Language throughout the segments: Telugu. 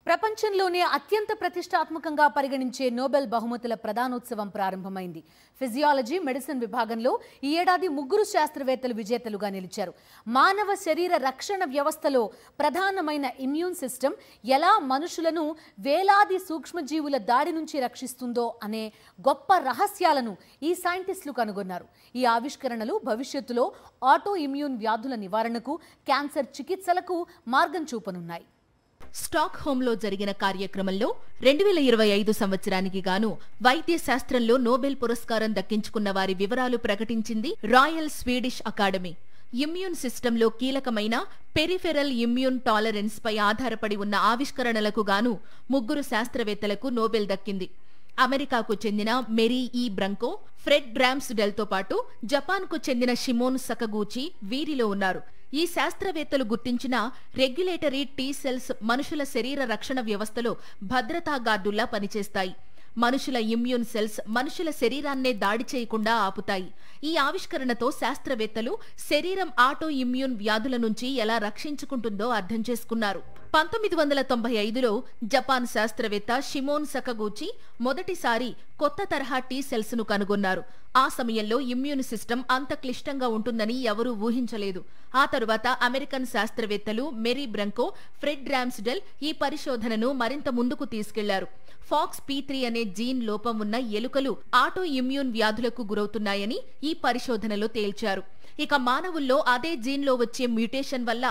ప్రపంచంలోనే అత్యంత ప్రతిష్టాత్మకంగా పరిగణించే నోబెల్ బహుమతుల ప్రదానోత్సవం ప్రారంభమైంది. ఫిజియాలజీ, మెడిసిన్ విభాగంలో ఈ ఏడాది 3 శాస్త్రవేత్తలు విజేతలుగా నిలిచారు. మానవ శరీర రక్షణ వ్యవస్థలో ప్రధానమైన ఇమ్యూన్ సిస్టమ్ ఎలా మనుషులను వేలాది సూక్ష్మజీవుల దాడి నుంచి రక్షిస్తుందో అనే గొప్ప రహస్యాలను ఈ సైంటిస్టులు కనుగొన్నారు. ఈ ఆవిష్కరణలు భవిష్యత్తులో ఆటో ఇమ్యూన్ వ్యాధుల నివారణకు, క్యాన్సర్ చికిత్సలకు మార్గం చూపనున్నాయి. స్టాక్ హోమ్లో జరిగిన కార్యక్రమంలో 2025 సంవత్సరానికి గాను వైద్య శాస్త్రంలో నోబెల్ పురస్కారం దక్కించుకున్న వారి వివరాలు ప్రకటించింది రాయల్ స్వీడిష్ అకాడమీ. ఇమ్యూన్ సిస్టంలో కీలకమైన పెరిఫెరల్ ఇమ్యూన్ టాలరెన్స్ పై ఆధారపడి ఉన్న ఆవిష్కరణలకు గాను 3 శాస్త్రవేత్తలకు నోబెల్ దక్కింది. అమెరికాకు చెందిన మెరీ ఈ బ్రంకో, ఫ్రెడ్ డ్రామ్స్డెల్తో పాటు జపాన్కు చెందిన షిమోన్ సకగూచి వీరిలో ఉన్నారు. ఈ శాస్త్రవేత్తలు గుర్తించిన రెగ్యులేటరీ టీ సెల్స్ మనుషుల శరీర రక్షణ వ్యవస్థలో భద్రతా గార్డుల్లా పనిచేస్తాయి. మనుషుల ఇమ్యూన్ సెల్స్ మనుషుల శరీరాన్నే దాడి చేయకుండా ఆపుతాయి. ఈ ఆవిష్కరణతో శాస్త్రవేత్తలు శరీరం ఆటో ఇమ్యూన్ వ్యాధుల నుంచి ఎలా రక్షించుకుంటుందో అర్థం చేసుకున్నారు. 1995లో జపాన్ శాస్త్రవేత్త షిమోన్ సకగూచి మొదటిసారి కొత్త తరహా టీ సెల్స్ ను కనుగొన్నారు. ఆ సమయంలో ఇమ్యూన్ సిస్టమ్ అంత క్లిష్టంగా ఉంటుందని ఎవరూ ఊహించలేదు. ఆ తరువాత అమెరికన్ శాస్త్రవేత్తలు మెరీ బ్రంకో, ఫ్రెడ్ డ్రామ్స్డెల్ ఈ పరిశోధనను మరింత ముందుకు తీసుకెళ్లారు. ఫాక్స్ P3 అనే జీన్ లోపం ఉన్న ఎలుకలు ఆటో ఇమ్యూన్ వ్యాధులకు గురవుతున్నాయని ఈ పరిశోధనలో తేల్చారు. ఇక మానవుల్లో అదే జీన్లో వచ్చే మ్యూటేషన్ వల్ల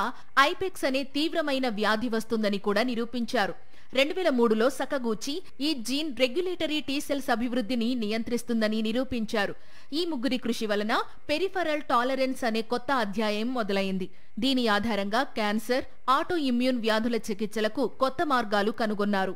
ఐపెక్స్ అనే తీవ్రమైన వ్యాధి వస్తుందని కూడా నిరూపించారు. 2003లో సకగూచి ఈ జీన్ రెగ్యులేటరీ టీ సెల్స్ అభివృద్ధిని నియంత్రిస్తుందని నిరూపించారు. ఈ ముగ్గురి కృషి వలన పెరిఫెరల్ టాలరెన్స్ అనే కొత్త అధ్యాయం మొదలైంది. దీని ఆధారంగా క్యాన్సర్, ఆటో ఇమ్యూన్ వ్యాధుల చికిత్సలకు కొత్త మార్గాలు కనుగొన్నారు.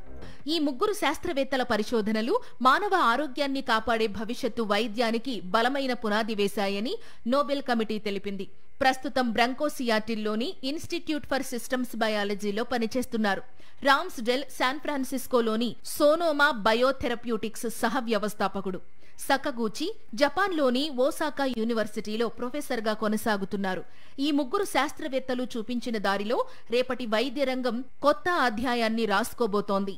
ఈ 3 శాస్త్రవేత్తల పరిశోధనలు మానవ ఆరోగ్యాన్ని కాపాడే భవిష్యత్తు వైద్యానికి బలమైన పునాది వేశాయని నోబెల్ కమిటీ తెలిపింది. ప్రస్తుతం బ్రంకో సియాటిల్లోని ఇన్స్టిట్యూట్ ఫర్ సిస్టమ్స్ బయాలజీలో పనిచేస్తున్నారు. రామ్స్డెల్ శాన్ ఫ్రాన్సిస్కోలోని సోనోమా బయోథెరప్యూటిక్స్ సహ వ్యవస్థాపకుడు. సకగూచి జపాన్లోని ఓసాకా యూనివర్సిటీలో ప్రొఫెసర్గా కొనసాగుతున్నారు. ఈ 3 శాస్త్రవేత్తలు చూపించిన దారిలో రేపటి వైద్య రంగం కొత్త అధ్యాయాన్ని రాసుకోబోతోంది.